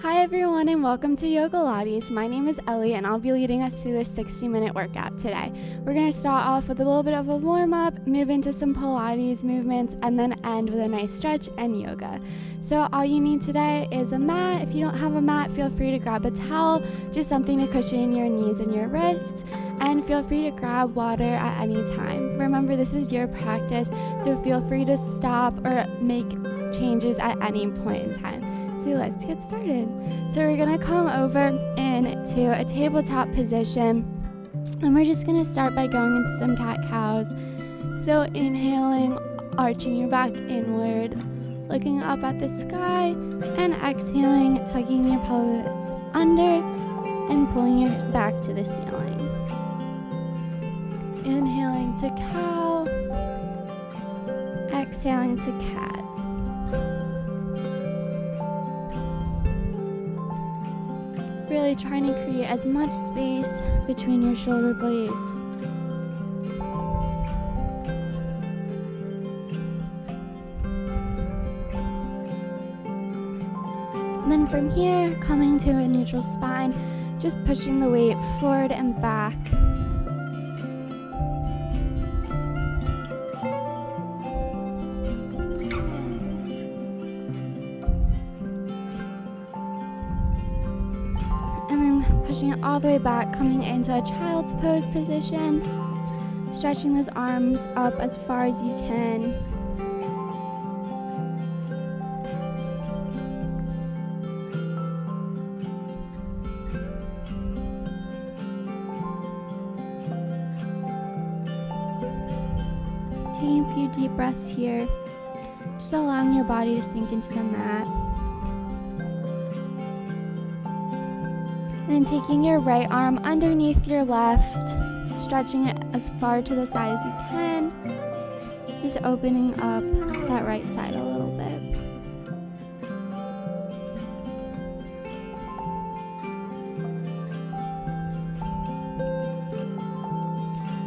Hi everyone and welcome to Yogalates. My name is Ellie and I'll be leading us through this 60-minute workout today. We're going to start off with a little bit of a warm-up, move into some Pilates movements, and then end with a nice stretch and yoga. So all you need today is a mat. If you don't have a mat, feel free to grab a towel, just something to cushion your knees and your wrists, and feel free to grab water at any time. Remember, this is your practice, so feel free to stop or make changes at any point in time. So let's get started. So we're gonna come over into a tabletop position, and we're just gonna start by going into some cat-cows. So inhaling, arching your back inward, looking up at the sky, and exhaling, tucking your pelvis under and pulling your back to the ceiling. Inhaling to cow, exhaling to cat. Really trying to create as much space between your shoulder blades. And then from here, coming to a neutral spine, just pushing the weight forward and back. Pushing it all the way back, coming into a child's pose position, stretching those arms up as far as you can. Taking a few deep breaths here, just allowing your body to sink into the mat. And then taking your right arm underneath your left, stretching it as far to the side as you can, just opening up that right side a little bit.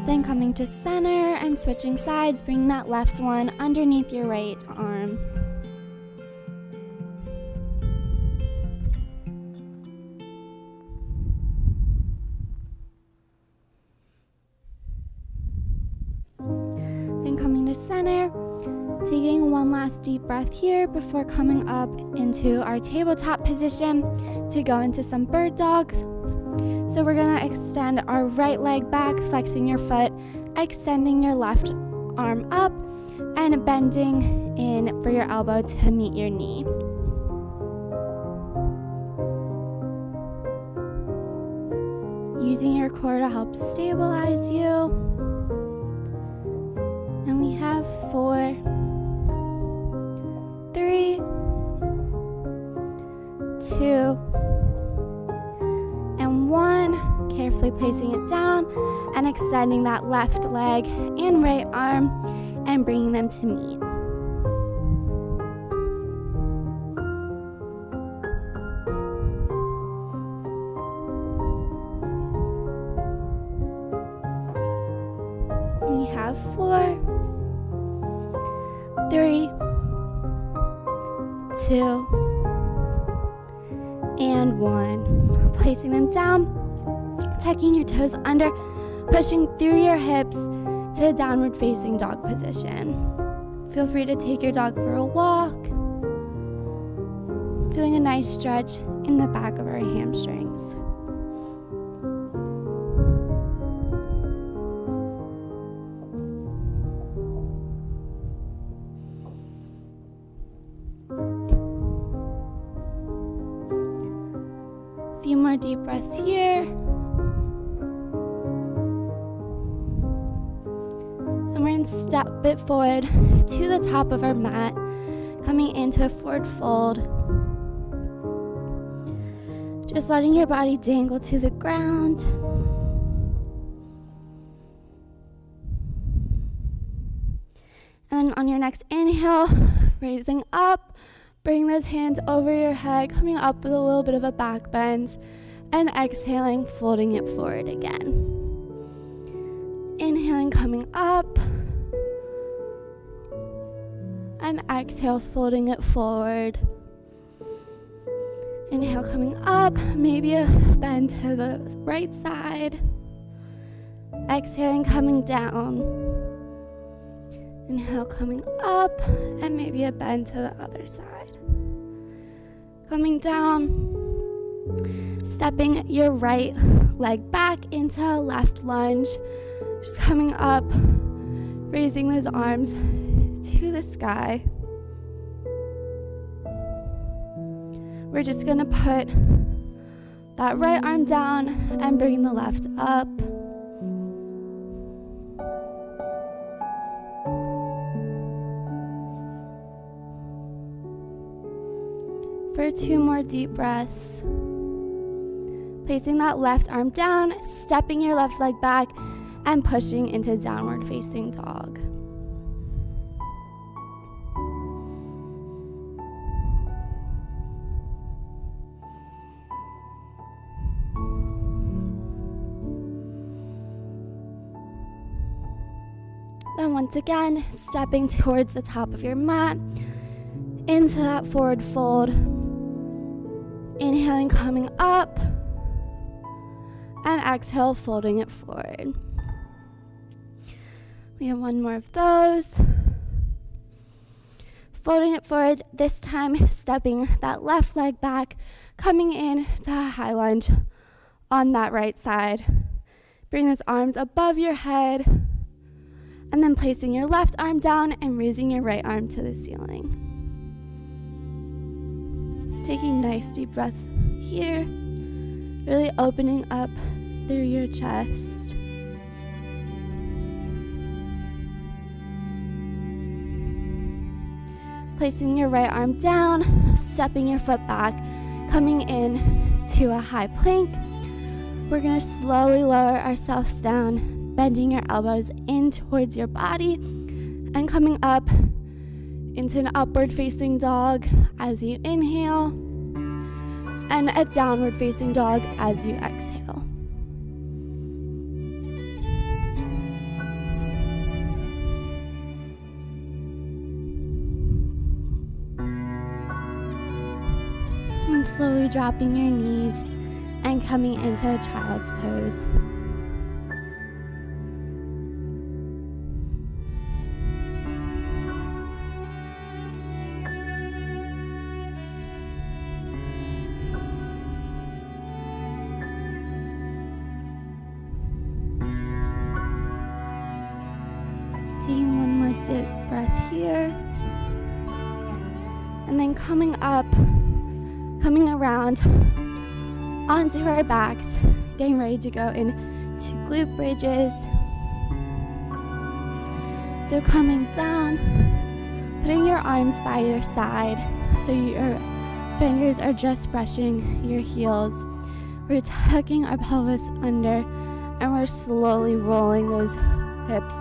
Then coming to center and switching sides, bring that left one underneath your right arm. Center, taking one last deep breath here before coming up into our tabletop position to go into some bird dogs. So we're going to extend our right leg back, flexing your foot, extending your left arm up, and bending in for your elbow to meet your knee. Using your core to help stabilize you. And we have 4, 3, 2, and 1. Carefully placing it down and extending that left leg and right arm and bringing them to meet. And we have 4, 3, 2, and 1. Placing them down, tucking your toes under, pushing through your hips to a downward facing dog position. Feel free to take your dog for a walk, feeling a nice stretch in the back of our hamstrings. Few more deep breaths here. And we're going to step it forward to the top of our mat, coming into a forward fold. Just letting your body dangle to the ground. And then on your next inhale, raising up. Bring those hands over your head, coming up with a little bit of a back bend, and exhaling, folding it forward again. Inhaling, coming up, and exhale, folding it forward. Inhale, coming up, maybe a bend to the right side. Exhaling, coming down. Inhale, coming up, and maybe a bend to the other side. Coming down, stepping your right leg back into a left lunge. Just coming up, raising those arms to the sky. We're just gonna put that right arm down and bring the left up. For 2 more deep breaths. Placing that left arm down, stepping your left leg back, and pushing into downward facing dog. Then once again, stepping towards the top of your mat, into that forward fold. Inhaling, coming up, and exhale, folding it forward. We have 1 more of those. Folding it forward, this time stepping that left leg back, coming in to a high lunge on that right side. Bring those arms above your head, and then placing your left arm down and raising your right arm to the ceiling. Taking nice deep breaths here, really opening up through your chest. Placing your right arm down, stepping your foot back, coming in to a high plank. We're gonna slowly lower ourselves down, bending your elbows in towards your body, and coming up into an upward facing dog as you inhale, and a downward facing dog as you exhale. And slowly dropping your knees and coming into a child's pose. Taking 1 more deep breath here. And then coming up, coming around onto our backs, getting ready to go into glute bridges. So coming down, putting your arms by your side so your fingers are just brushing your heels. We're tucking our pelvis under, and we're slowly rolling those hips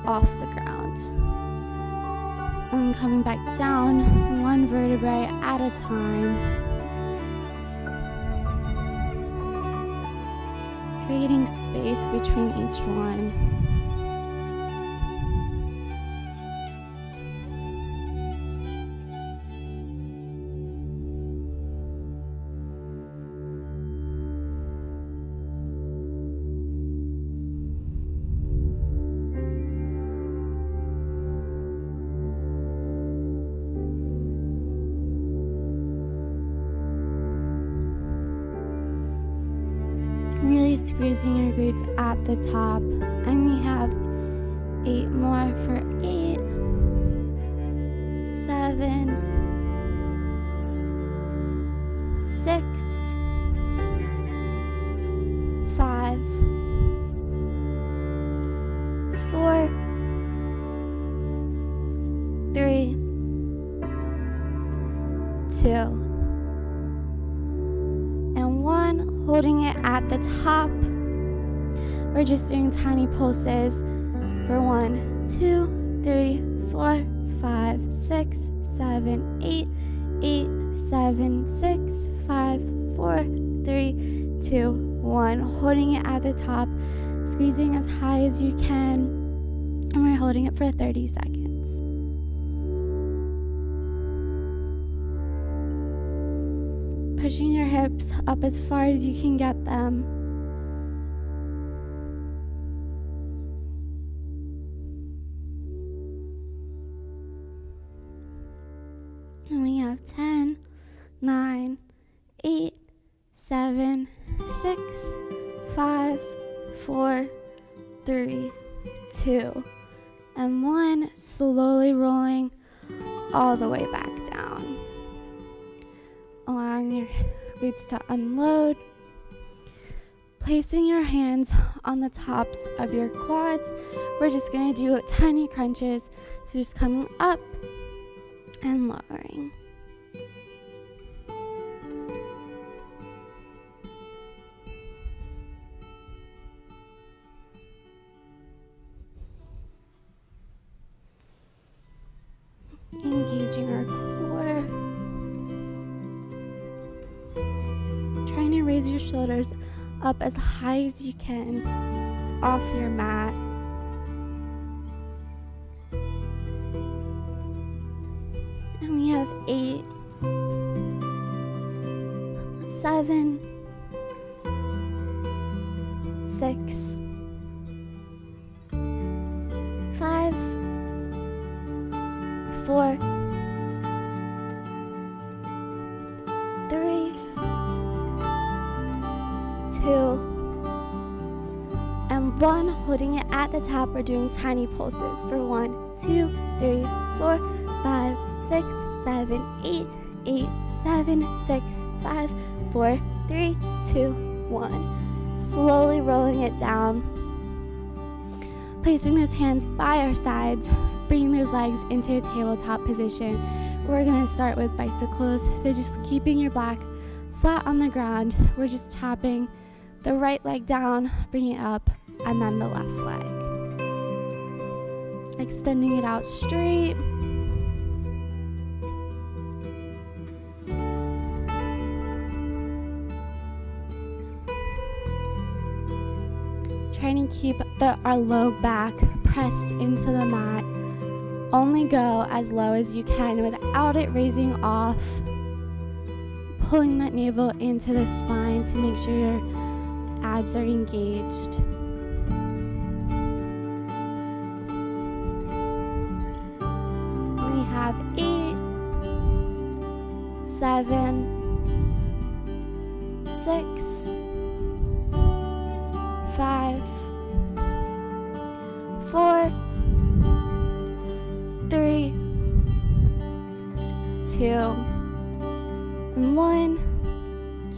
off the ground. And coming back down, 1 vertebrae at a time. Creating space between each one. Really squeezing your glutes at the top, and we have 8 more for 8, 7, 6, 5, 4, 3, 2, and 1. Holding it at the top. We're just doing tiny pulses for 1, 2, 3, 4, 5, 6, 7, 8, 8, 7, 6, 5, 4, 3, 2, 1. Holding it at the top, squeezing as high as you can, and we're holding it for 30 seconds. pushing your hips up as far as you can get them. And we have 10, 9, 8, 7, 6, 5, 4, 3, 2, and 1. Slowly rolling all the way back down. Allowing your glutes to unload. Placing your hands on the tops of your quads. We're just going to do tiny crunches. So just coming up and lowering. Engaging our core. Trying to raise your shoulders up as high as you can off your mat. And we have 8, 7, 6, 5, 4, 3, 2, and 1. Holding it at the top. We're doing tiny pulses for 1, 2, 3, 4, 5, 6, 7, 8, 8, 7, 6, 5, 4, 3, 2, 1. Slowly rolling it down. Placing those hands by our sides. Bringing those legs into a tabletop position. We're going to start with bicycles. So just keeping your back flat on the ground. We're just tapping the right leg down, bringing it up, and then the left leg. Extending it out straight. Trying to keep our low back pressed into the mat. Only go as low as you can without it raising off. Pulling that navel into the spine to make sure your abs are engaged. We have 8, 7, 6, 5, 4, 3, 2, and 1.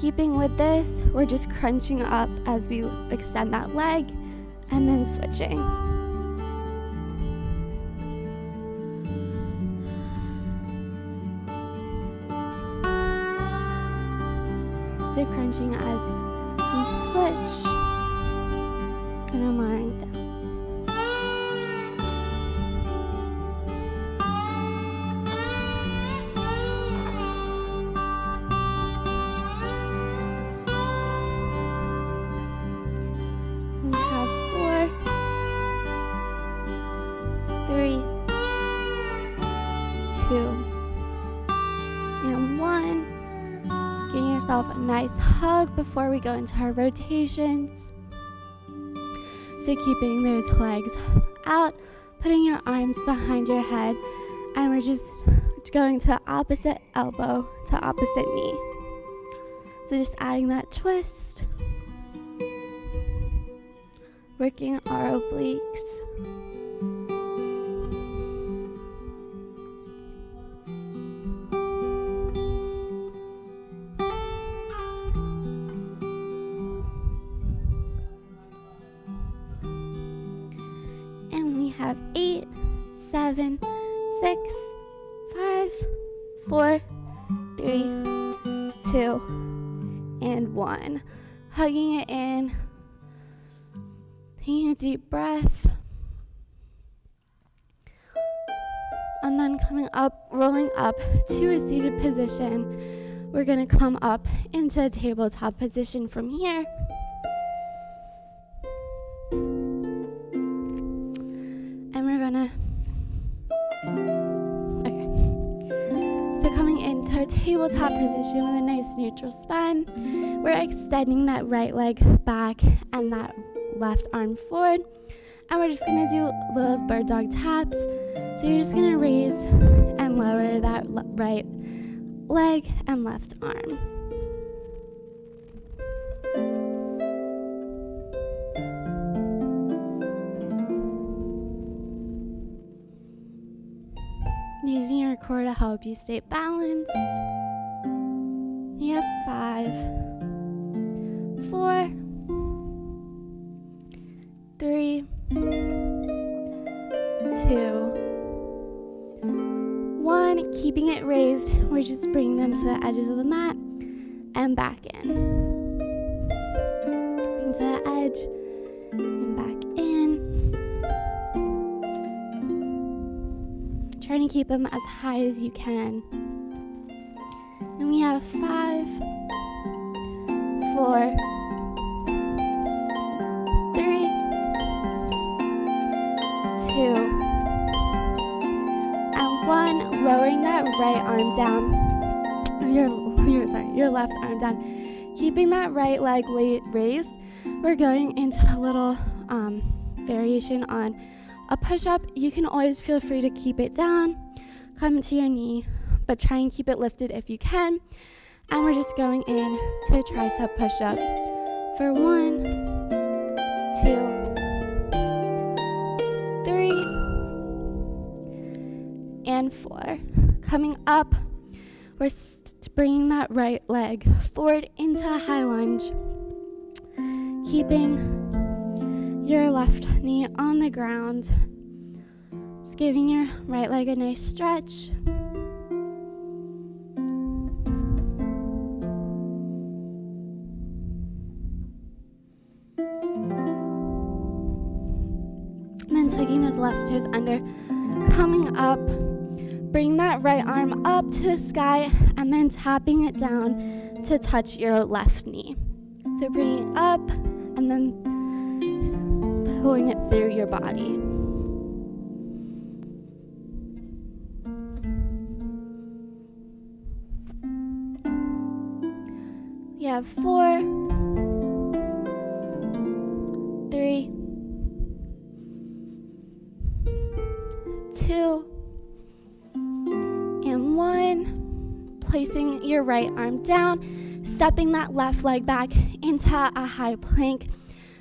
Keeping with this, we're just crunching up as we extend that leg and then switching. So crunching as we switch and then lowering down. A nice hug before we go into our rotations. So keeping those legs out, putting your arms behind your head, and we're just going to opposite elbow to opposite knee. So just adding that twist, working our obliques. Have 8, 7, 6, 5, 4, 3, 2, and 1. Hugging it in, taking a deep breath, and then coming up, rolling up to a seated position. We're going to come up into a tabletop position from here. tabletop position with a nice neutral spine. We're extending that right leg back and that left arm forward. And we're just gonna do little bird dog taps. So you're just gonna raise and lower that right leg and left arm. Using your core to help you stay balanced. You have 5, 4, 3, 2, 1. Keeping it raised, we're just bringing them to the edges of the mat and back in. Bring to the edge and back in. Trying to keep them as high as you can. And we have 5, 4, 3, 2, and 1. Lowering that right arm down, or your left arm down. Keeping that right leg raised. We're going into a little variation on a push-up. You can always feel free to keep it down, come to your knee, but try and keep it lifted if you can. And we're just going in to a tricep push-up for 1, 2, 3, and 4. Coming up, we're bringing that right leg forward into a high lunge, keeping your left knee on the ground. Just giving your right leg a nice stretch. And then tucking those left toes under. Coming up, bring that right arm up to the sky and then tapping it down to touch your left knee. So bringing it up and then pulling it through your body. We have 4, 3, 2, and 1. Placing your right arm down, stepping that left leg back into a high plank.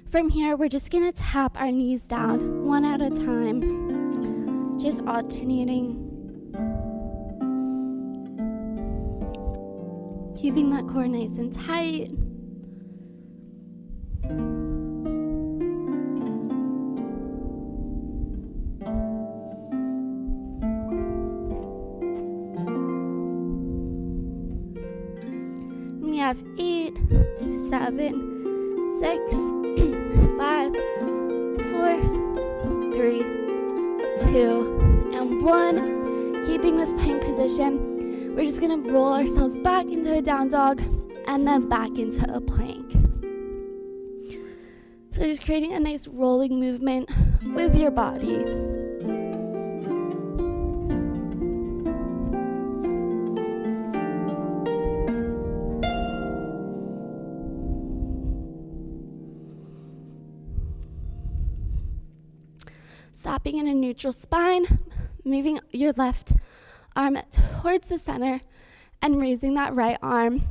From here, we're just gonna tap our knees down one at a time, just alternating. Keeping that core nice and tight. We have 8, 7, 6, 5, 4, 3, 2, and 1. Keeping this plank position. We're just gonna roll ourselves back into a down dog and then back into a plank. So just creating a nice rolling movement with your body. Stopping in a neutral spine, moving your left arm towards the center and raising that right arm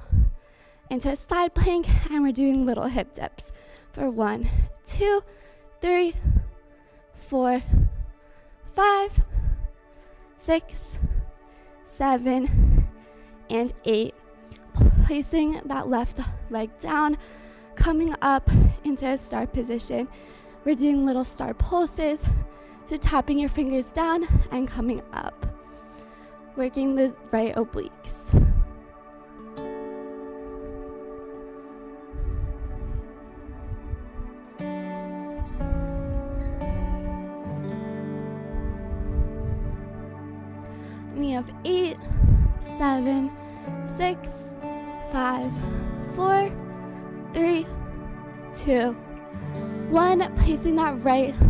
into a side plank, and we're doing little hip dips for 1, 2, 3, 4, 5, 6, 7, and 8. Placing that left leg down, coming up into a star position. We're doing little star pulses, so tapping your fingers down and coming up. Working the right obliques. We have 8, 7, 6, 5, 4, 3, 2, 1. Placing that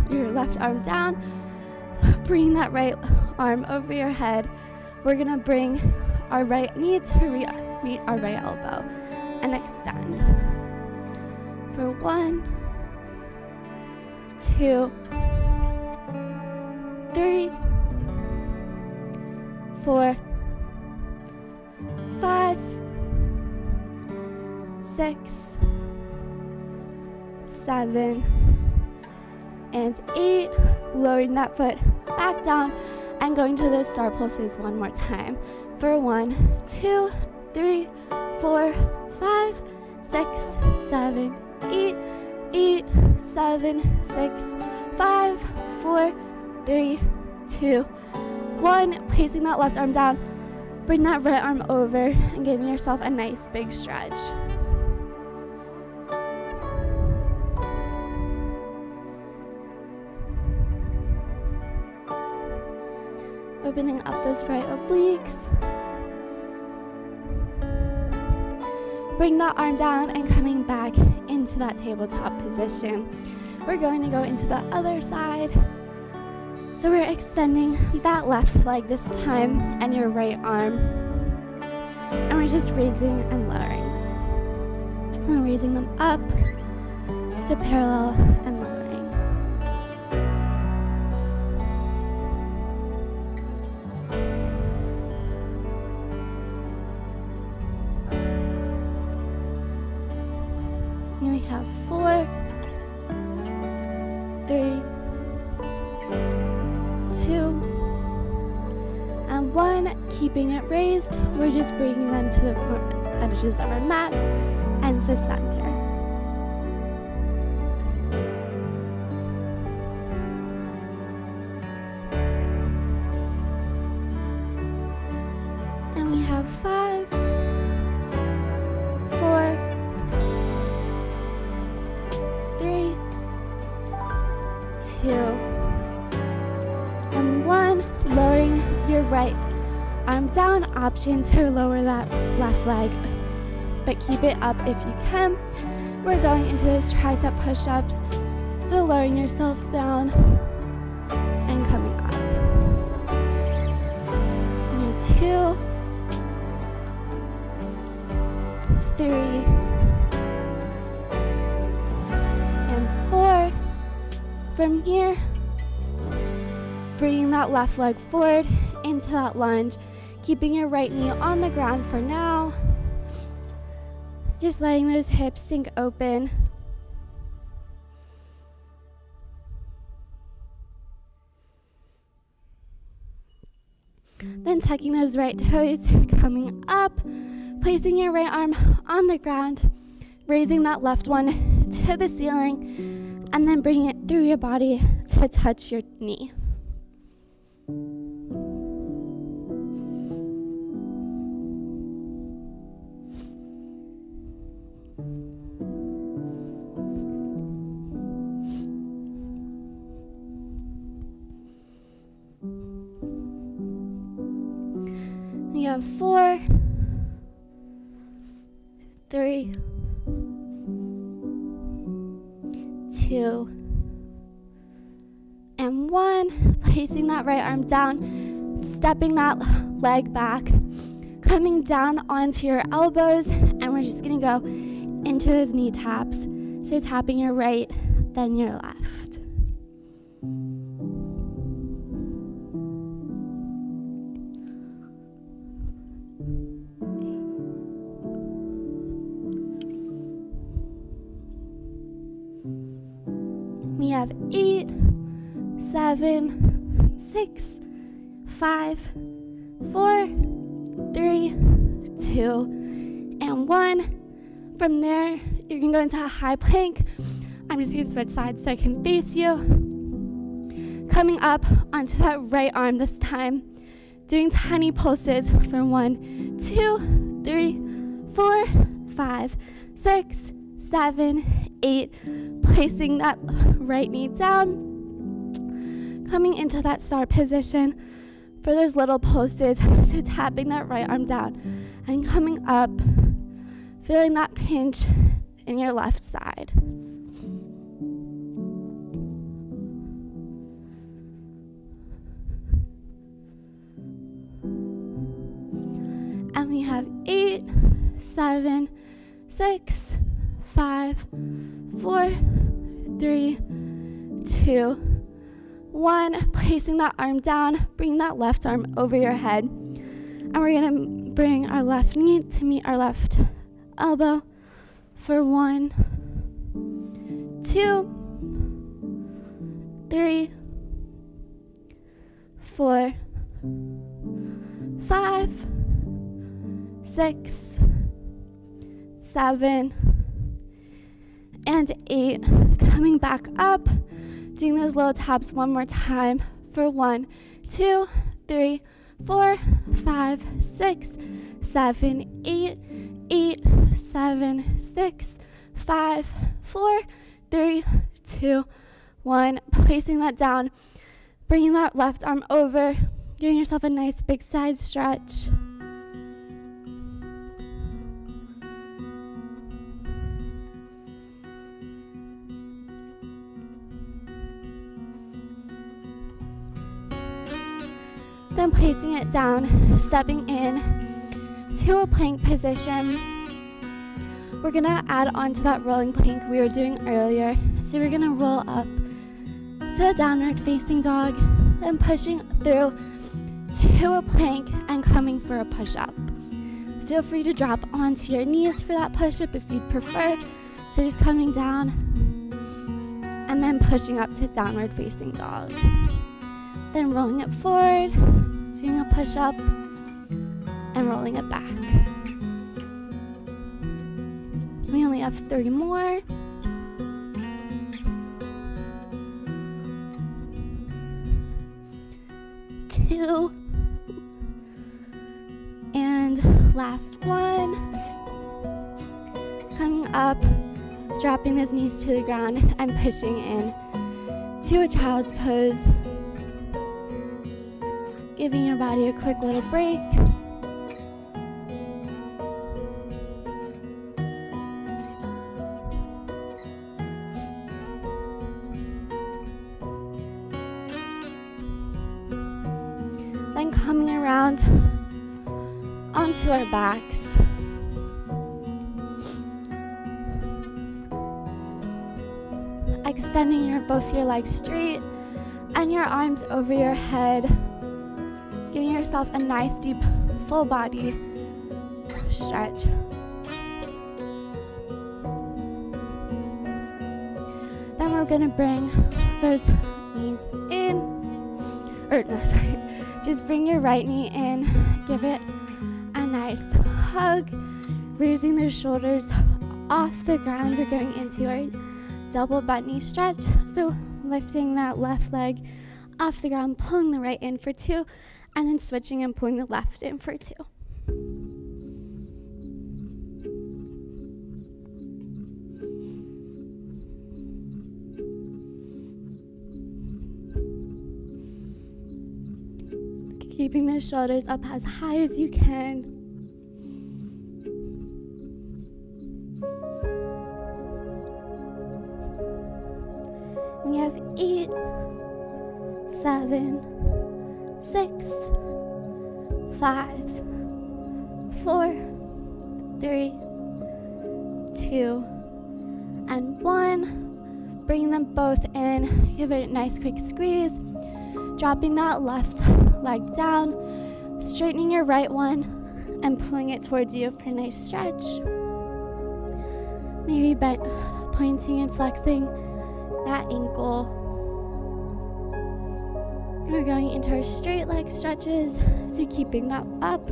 your left arm down, bringing that right arm over your head. We're gonna bring our right knee to meet our right elbow and extend. For 1, 2, 3, 4, 5, 6, 7, and 8. Lowering that foot back down and going to those star pulses one more time. For 1, 2, 3, 4, 5, 6, 7, 8, 8, 7, 6, 5, 4, 3, 2, 1. Placing that left arm down. Bring that right arm over and giving yourself a nice big stretch. Opening up those right obliques. Bring that arm down and coming back into that tabletop position. We're going to go into the other side. So we're extending that left leg this time and your right arm. And we're just raising and lowering. And raising them up to parallel and lowering. And we have 4, 3, 2, and 1. Keeping it raised, we're just bringing them to the edges of our mat and to center. And we have 5, 4, 3, 2, and 1. Lowering your right arm down. Option to lower that left leg, but keep it up if you can. We're going into those tricep push-ups, so lowering yourself down and coming up. And 2, 3, and 4. From here, bringing that left leg forward into that lunge, keeping your right knee on the ground for now. Just letting those hips sink open. Then tucking those right toes, coming up, placing your right arm on the ground, raising that left one to the ceiling, and then bringing it through your body to touch your knee. We have 4, 3, 2, and 1. Placing that right arm down, stepping that leg back, coming down onto your elbows, and we're just gonna go into those knee taps. So tapping your right, then your left. We have 8, 7, 6, 5, 4, 3, 2, and 1. From there, you can go into a high plank. I'm just going to switch sides so I can face you. Coming up onto that right arm this time. Doing tiny pulses for 1, 2, 3, 4, 5, 6, 7, 8. Placing that right knee down. Coming into that start position for those little pulses. So tapping that right arm down and coming up, feeling that pinch in your left side. 7, 6, 5, 4, 3, 2, 1. Placing that arm down, bring that left arm over your head. And we're going to bring our left knee to meet our left elbow for 1, 2, 3, 4, 5, 6, 7, and 8. Coming back up, doing those little taps one more time for 1, 2, 3, 4, 5, 6, 7, 8, 8, 7, 6, 5, 4, 3, 2, 1. Placing that down, bringing that left arm over, giving yourself a nice big side stretch. Then placing it down, stepping in to a plank position. We're gonna add on to that rolling plank we were doing earlier. So we're gonna roll up to a downward facing dog, then pushing through to a plank and coming for a push-up. Feel free to drop onto your knees for that push-up if you'd prefer. So just coming down and then pushing up to downward facing dog. Then rolling it forward, doing a push-up, and rolling it back. We only have 3 more. Two. And last one. Coming up, dropping those knees to the ground and pushing in to a child's pose. Giving your body a quick little break. Then coming around onto our backs. Extending both your legs straight and your arms over your head. Giving yourself a nice deep full body stretch. Then we're gonna bring those knees in, just bring your right knee in, give it a nice hug, raising those shoulders off the ground. We're going into our double butt knee stretch, so lifting that left leg off the ground, pulling the right in for 2, and then switching and pulling the left in for 2. Keeping the shoulders up as high as you can. We have 8, 7, 6, 5, 4, 3, 2, and 1. Bring them both in. Give it a nice quick squeeze. Dropping that left leg down, straightening your right one, and pulling it towards you for a nice stretch. Maybe pointing and flexing that ankle. We're going into our straight leg stretches, so keeping that up,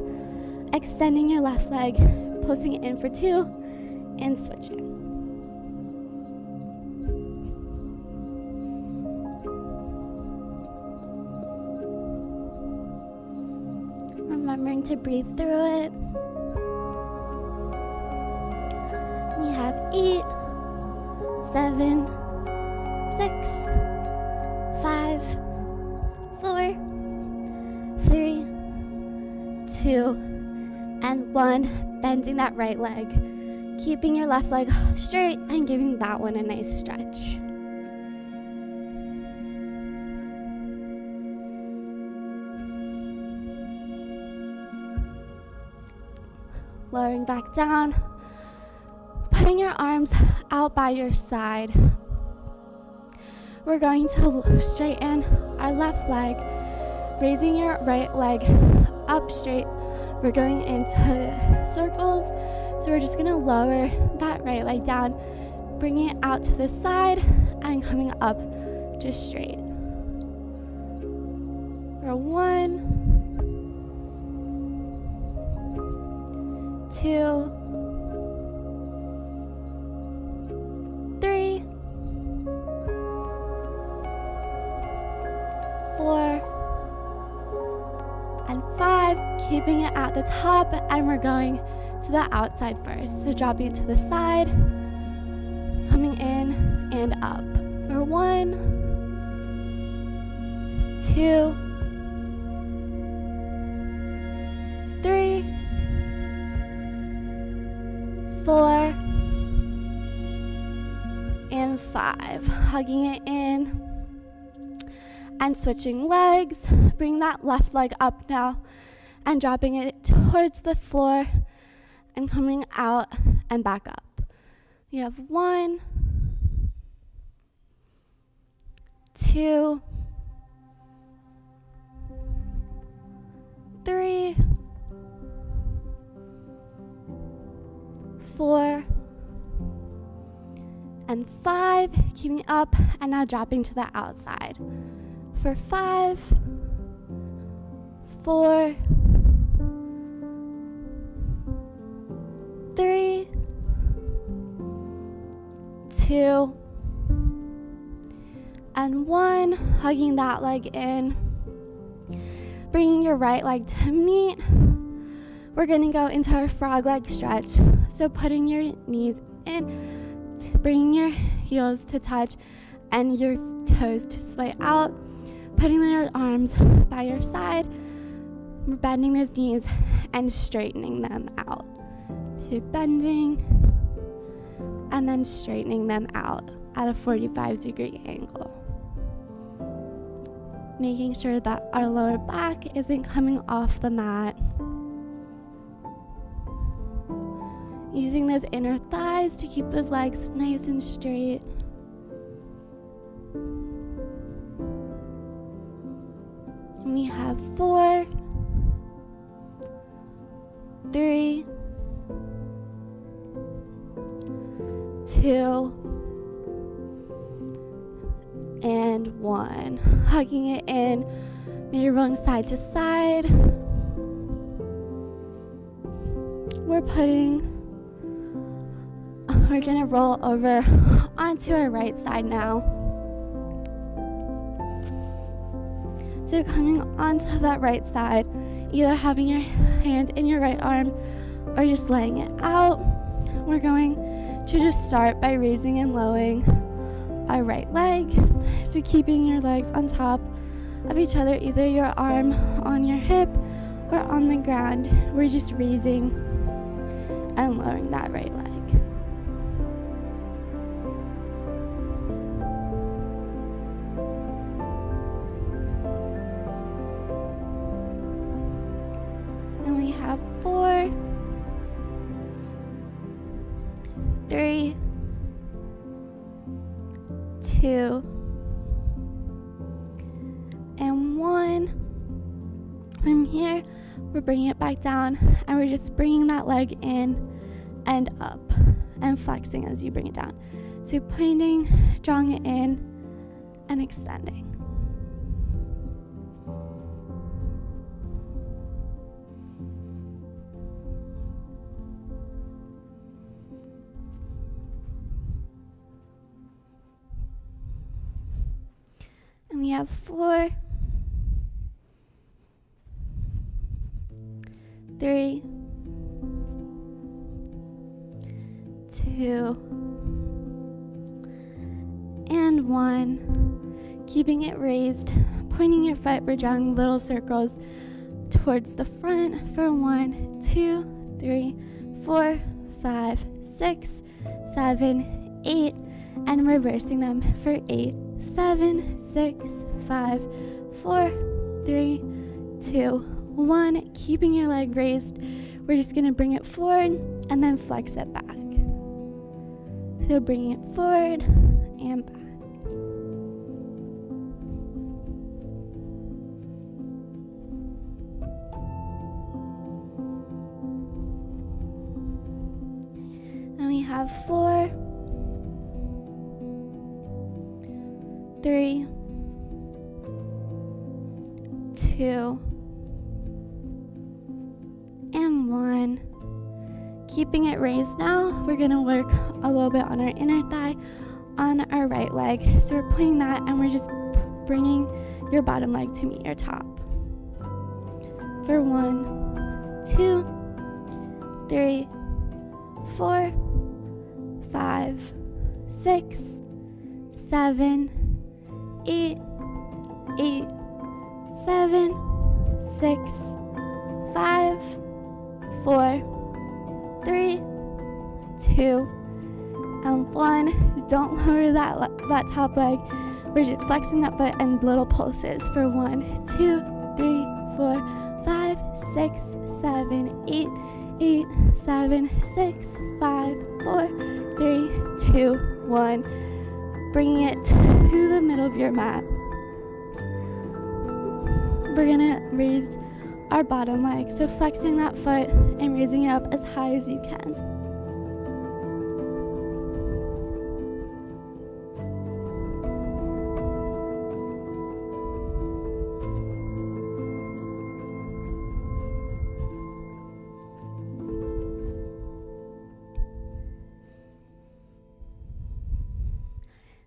extending your left leg, pulsing it in for 2, and switching. Remembering to breathe through it. We have 8, 7, 6, 5, 4, 3, 2, and 1. Bending that right leg, keeping your left leg straight and giving that one a nice stretch. lowering back down, putting your arms out by your side. We're going to straighten our left leg, raising your right leg up straight. We're going into circles, so we're just gonna lower that right leg down, bringing it out to the side and coming up just straight. For 1, 2, 3, 4, and 5, keeping it at the top, and we're going to the outside first. So dropping it to the side, coming in and up. For 1, 2, 3, 4, and 5. Hugging it in and switching legs. Bring that left leg up now and dropping it towards the floor and coming out and back up. We have 1, 2, 3, 4, and 5, keeping up, and now dropping to the outside. For 5, 4, 3, 2, and 1. Hugging that leg in, bringing your right leg to meet. We're going to go into our frog leg stretch. So putting your knees in, bringing your heels to touch and your toes to splay out, putting your arms by your side, bending those knees and straightening them out. So bending and then straightening them out at a 45-degree angle. Making sure that our lower back isn't coming off the mat. Using those inner thighs to keep those legs nice and straight. And we have 4, 3, 2, and 1. Hugging it in, maybe rolling side to side. We're gonna roll over onto our right side now. So coming onto that right side, either having your hand in your right arm or just laying it out. We're going to just start by raising and lowering our right leg. So keeping your legs on top of each other, either your arm on your hip or on the ground. We're just raising and lowering that right leg. And we have 4, 3, 2, and 1. From here, we're bringing it back down, and we're just bringing that leg in and up, and flexing as you bring it down. So pointing, drawing it in, and extending. And we have 4, 3, 2, and 1. Keeping it raised, pointing your foot, we're drawing little circles towards the front for 1, 2, 3, 4, 5, 6, 7, 8, and reversing them for 8, 7, 6, 5, 4, 3, 2, 1. Keeping your leg raised, we're just going to bring it forward and then flex it back. So bringing it forward and back. And we have 4, 3, 2, and 1. Keeping it raised now, we're going to work a little bit on our inner thigh, on our right leg. So we're pointing that and we're just bringing your bottom leg to meet your top. For 1, 2, 3, 4, 5, 6, 7, 8, 7, 6, 5, 4, 3, 2, and 1. Don't lower that top leg. We're just flexing that foot and little pulses for 1, 2, 3, 4, 5, 6, 7, 8, 7, 6, 5, 4, 3, 2, 1. Bringing it to the middle of your mat. We're gonna raise our bottom leg, so flexing that foot and raising it up as high as you can.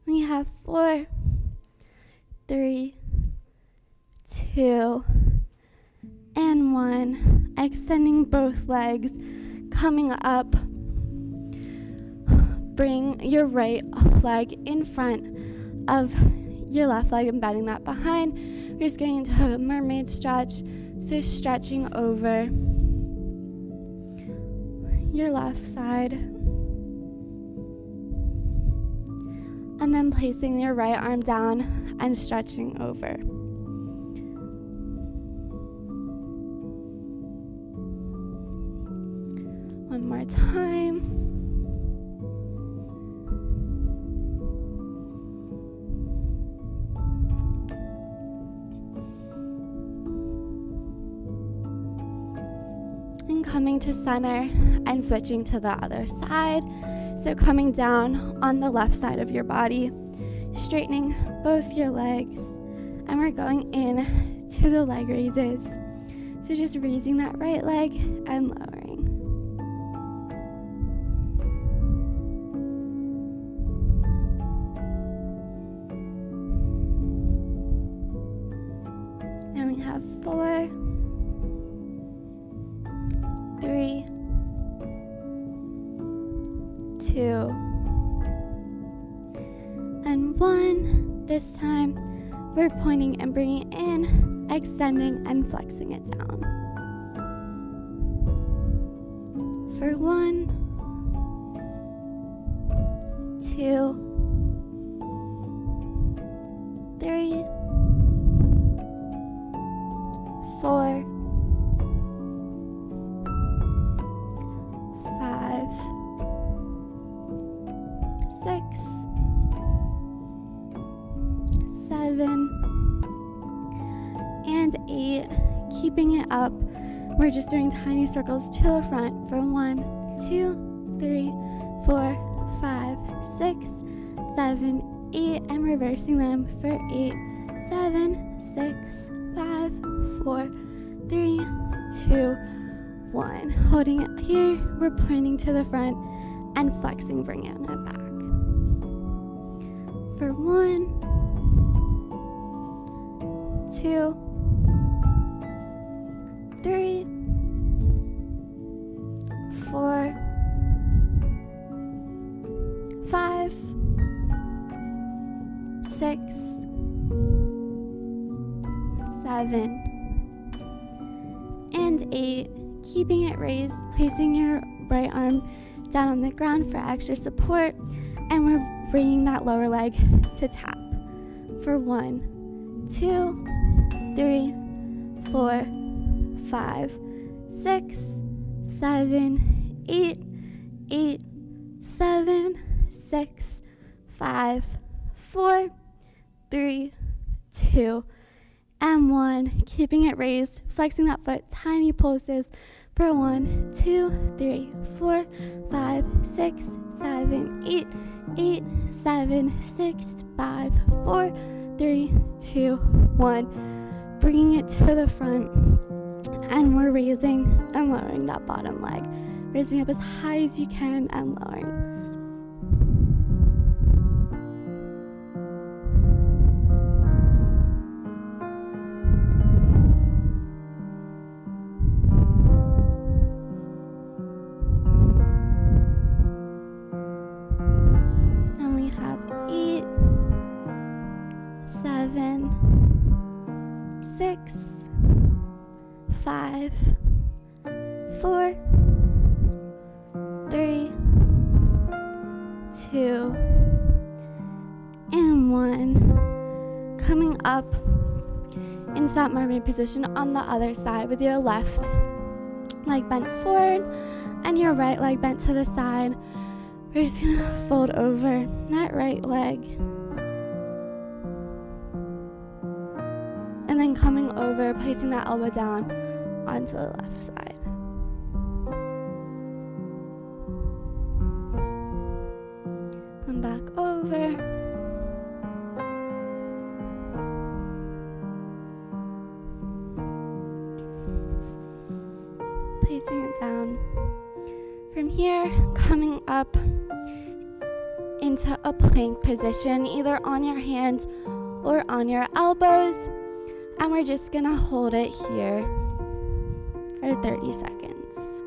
We have 4, 3, 2, and 1. Extending both legs, coming up. Bring your right leg in front of your left leg and bending that behind. We're just going into a mermaid stretch, so stretching over your left side. And then placing your right arm down and stretching over. One more time. And coming to center and switching to the other side. So coming down on the left side of your body, straightening both your legs, and we're going in to the leg raises. So just raising that right leg and lowering. And we have 4, 3, 2, and 1. This time we're pointing and bringing in, extending and flexing it down. For 1, 2, 3, 4, 5, 6, 7, and 8. Keeping it up. We're just doing tiny circles to the front for 1, 2, 3, 4, 5, 6, 7, 8, and reversing them for 8, 7, 6, 5, 4, 3, 2, 1. Holding it here, we're pointing to the front and flexing, bringing it back. For 1, 2, 3, 4, 5, 6, 7, and 8. Keeping it raised, placing your right arm down on the ground for extra support, and we're bringing that lower leg to tap. For 1, 2, 3, 4, 5, 6, 7, 8, 8, 7, 6, 5, 4, 3, 2, and 1. Keeping it raised, flexing that foot, tiny pulses for 1, 2, 3, 4, 5, 6, 7, 8, 8, 7, 6, 5, 4, 3, 2, 1. Bringing it to the front, and we're raising and lowering that bottom leg. Raising up as high as you can and lowering. And we have 8, 7, 6, 5, 4, 3, 2, and 1. Coming up into that mermaid position on the other side with your left leg bent forward and your right leg bent to the side. We're just gonna fold over that right leg. And then coming over, placing that elbow down onto the left side. And back over. Placing it down. From here, coming up into a plank position, either on your hands or on your elbows. And we're just gonna hold it here for 30 seconds.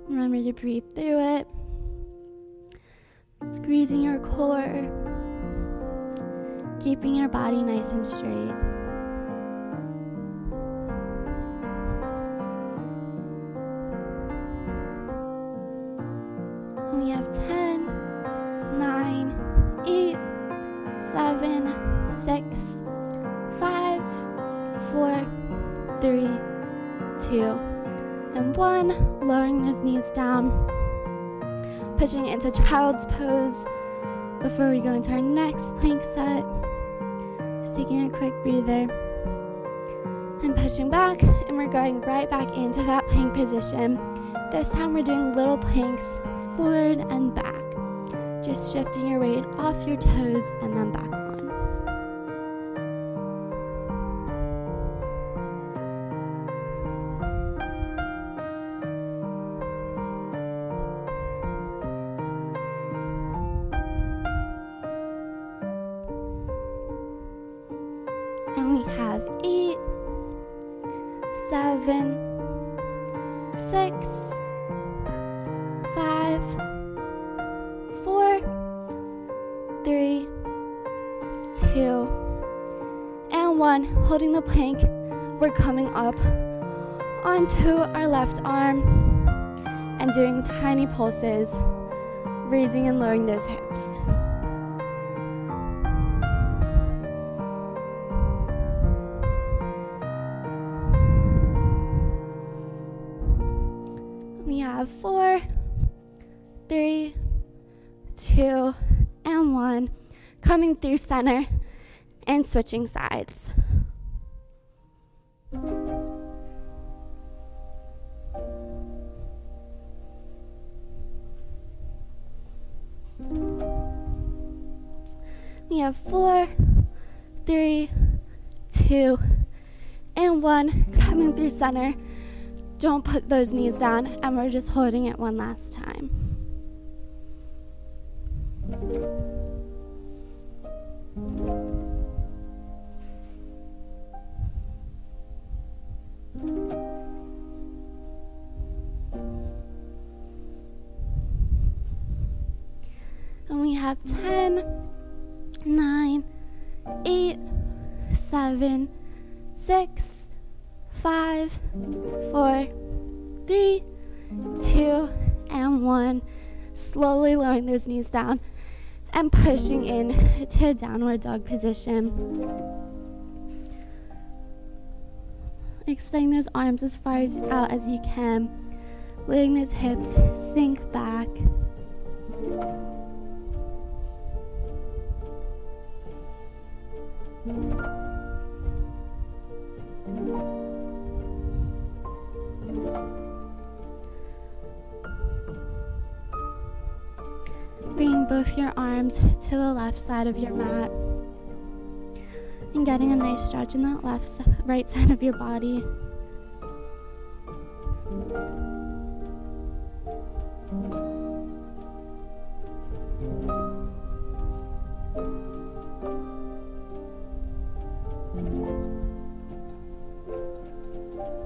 Remember to breathe through it, squeezing your core, keeping your body nice and straight. We have 10, 9, 8, 7, 6, 5, 4, 3, 2, and 1. Lowering those knees down, pushing into child's pose before we go into our next plank set. Just taking a quick breather and pushing back, and we're going right back into that plank position. This time we're doing little planks forward and back, just shifting your weight off your toes and then back on. And we have 8, 7, 6, 5, 4, 3, 2, and 1. Holding the plank, we're coming up onto our left arm and doing tiny pulses, raising and lowering those hips. We have 4, 3, 2, and 1. Coming through center and switching sides. We have 4, 3, 2, and 1. Coming through center. Don't put those knees down, and we're just holding it one last time. And we have 10, 9, 8, 7, 6, 5, 4, 3, 2, and 1. Slowly lowering those knees down and pushing in to downward dog position. Extending those arms as far out as you can, letting those hips sink back. Bringing both your arms to the left side of your mat and getting a nice stretch in that right side of your body.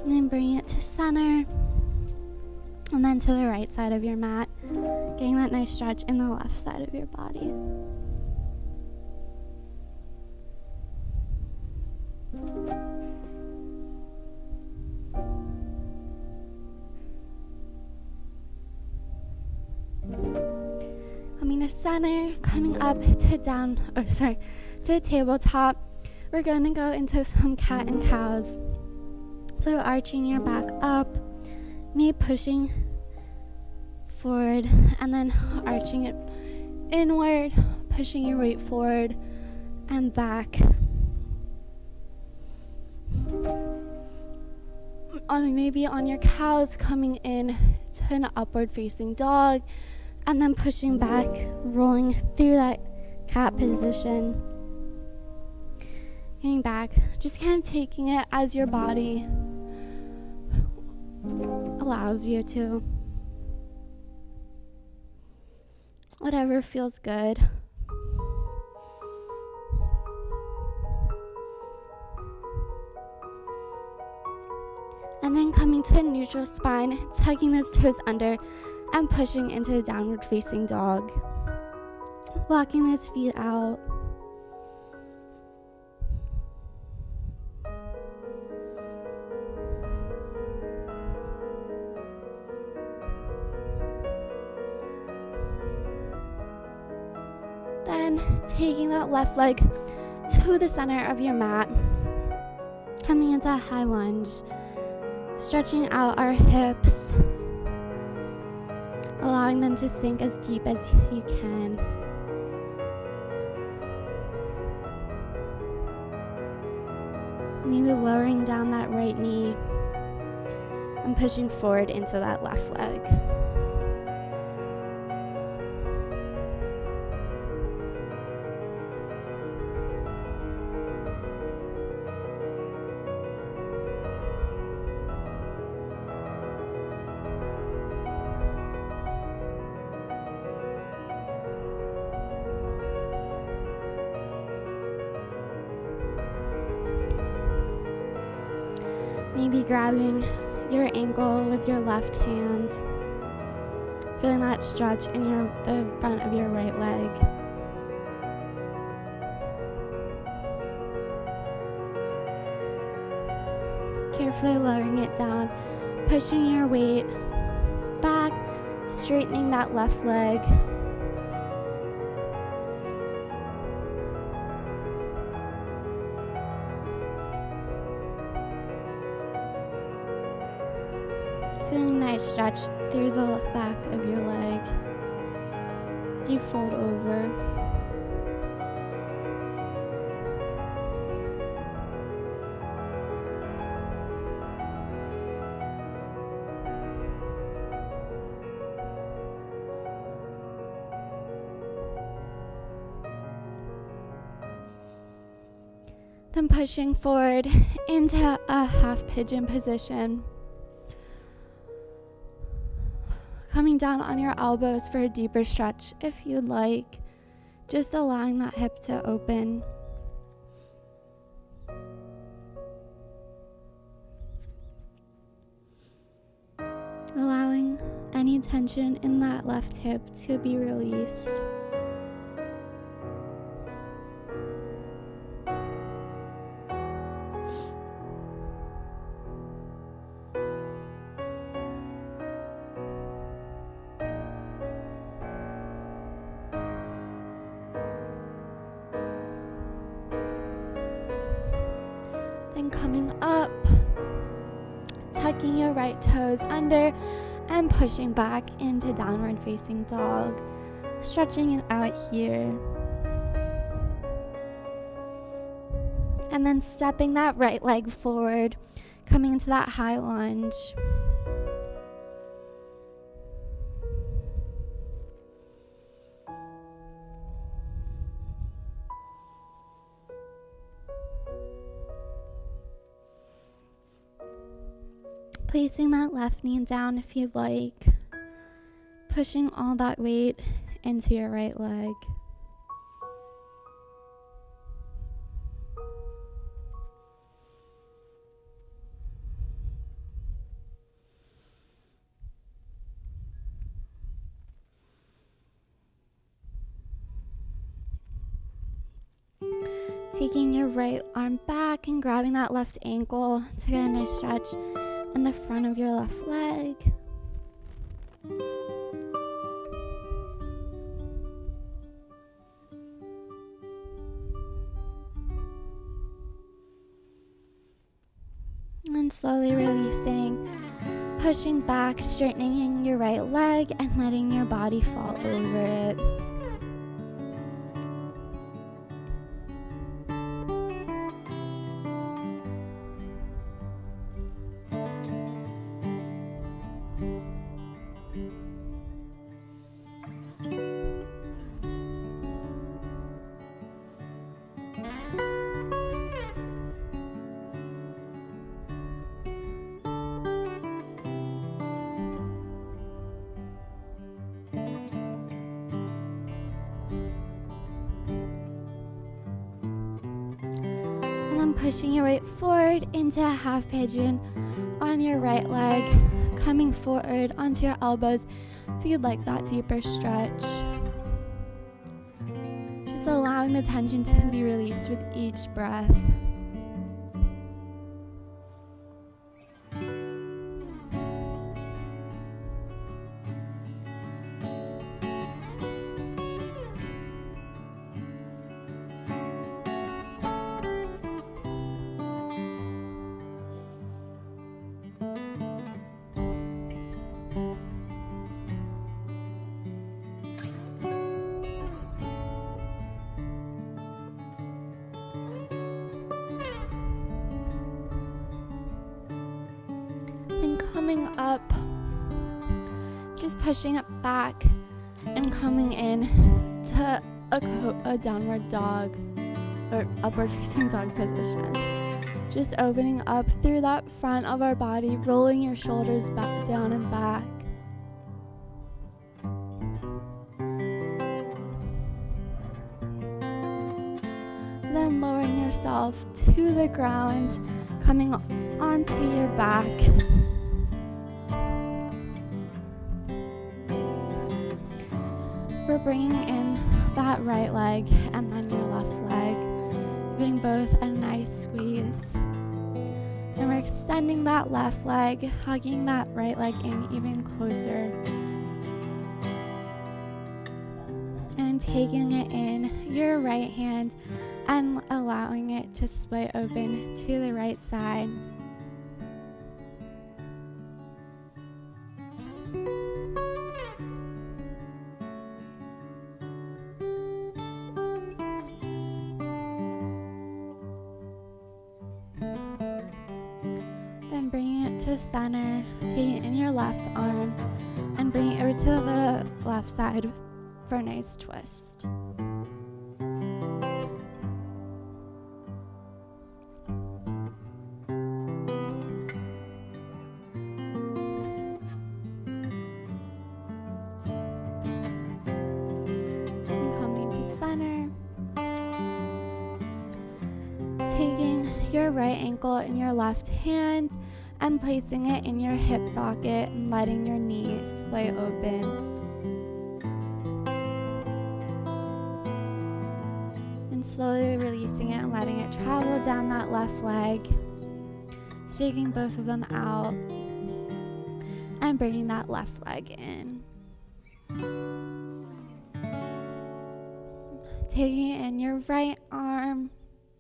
And then bring it to center, and then to the right side of your mat, getting that nice stretch in the left side of your body. Coming to center, coming up to to tabletop. We're going to go into some cat and cows. So arching your back up, maybe pushing forward, and then arching it inward, pushing your weight forward and back. Maybe on your cows, coming in to an upward facing dog, and then pushing back, rolling through that cat position. Getting back, just kind of taking it as your body allows you to. Whatever feels good. And then coming to a neutral spine, tucking those toes under and pushing into a downward facing dog. Walking those feet out. Then taking that left leg to the center of your mat, coming into a high lunge, stretching out our hips, allowing them to sink as deep as you can. Maybe lowering down that right knee and pushing forward into that left leg. Maybe grabbing your ankle with your left hand, feeling that stretch in the front of your right leg. Carefully lowering it down, pushing your weight back, straightening that left leg. Feeling a nice stretch through the back of your leg. Do you fold over? Then pushing forward into a half pigeon position. Coming down on your elbows for a deeper stretch if you'd like. Just allowing that hip to open. Allowing any tension in that left hip to be released. coming up, tucking your right toes under and pushing back into downward facing dog, stretching it out here. And then stepping that right leg forward, coming into that high lunge. Placing that left knee down if you'd like, pushing all that weight into your right leg. Taking your right arm back and grabbing that left ankle to get a nice stretch in the front of your left leg. And slowly releasing, pushing back, straightening your right leg and letting your body fall over it. Pushing your weight forward into a half pigeon on your right leg, coming forward onto your elbows if you'd like that deeper stretch. Just allowing the tension to be released with each breath. Up, just pushing it back and coming in to a downward dog or upward facing dog position. Just opening up through that front of our body, rolling your shoulders back down and back. Then lowering yourself to the ground, coming onto your back. We're bringing in that right leg and then your left leg, giving both a nice squeeze. And we're extending that left leg, hugging that right leg in even closer. And taking it in your right hand and allowing it to split open to the right side. To center, taking it in your left arm and bringing it over to the left side for a nice twist. And coming to center, taking your right ankle in your left hand and placing it in your hip socket and letting your knee splay open. And slowly releasing it and letting it travel down that left leg, shaking both of them out, and bringing that left leg in. Taking it in your right arm,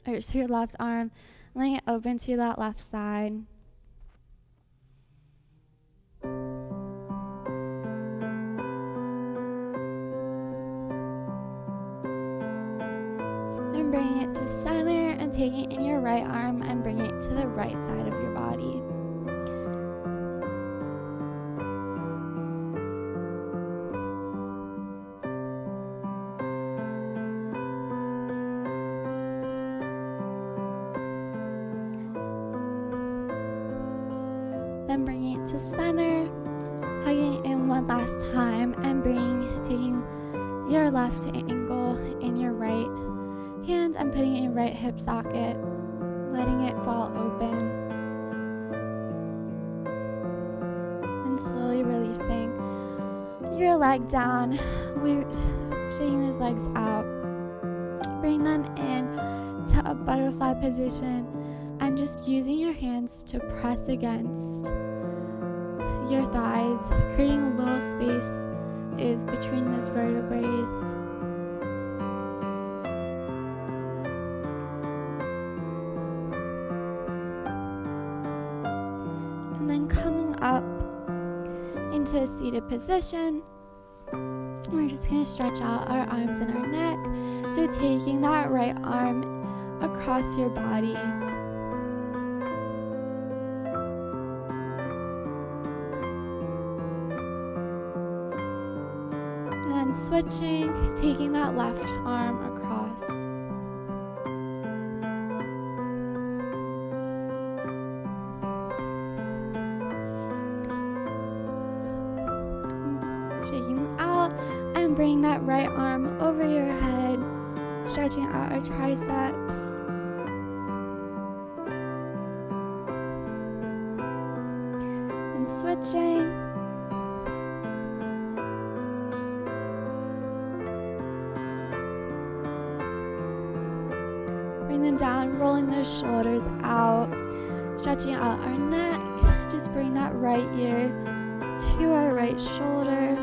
or your left arm, letting it open to that left side. And bringing it to center and taking it in your right arm and bringing it to the right side of your body. Then bringing it to center, hugging it in one last time, and taking your left ankle in your right hand and putting it in your right hip socket, letting it fall open, and slowly releasing your leg down, shaking those legs out. Bring them in to a butterfly position and just using your hands to press against your thighs, creating a little space is between those vertebrae. And then coming up into a seated position, we're just going to stretch out our arms and our neck. So taking that right arm across your body. And then switching, taking that left arm across. Shaking out and bring that right arm over your head, stretching out our triceps. And switching. Bring them down, rolling those shoulders out, stretching out our neck. Just bring that right ear to our right shoulder.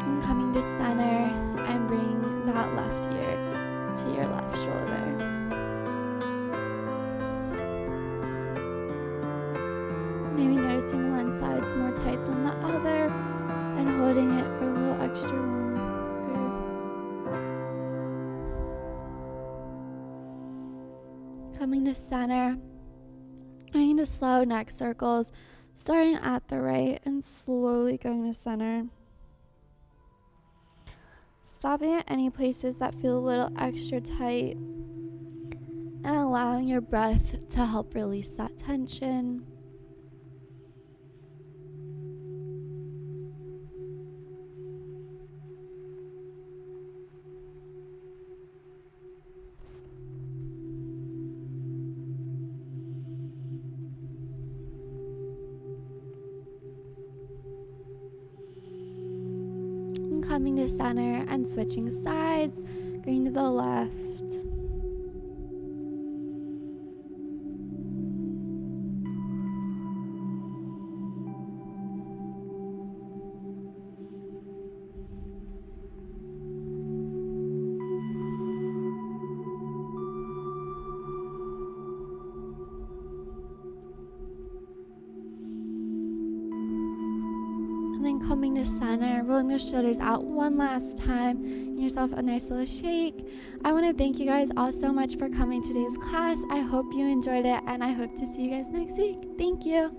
And coming to center and bring that left ear to your left shoulder. Maybe noticing one side's more tight than the other and holding it for a little extra longer. Coming to center, going to slow neck circles, starting at the right and slowly going to center. Stopping at any places that feel a little extra tight and allowing your breath to help release that tension. Coming to center and switching sides, going to the left. Then coming to center, rolling the shoulders out one last time. Give yourself a nice little shake. I want to thank you guys all so much for coming to today's class. I hope you enjoyed it, and I hope to see you guys next week. Thank you.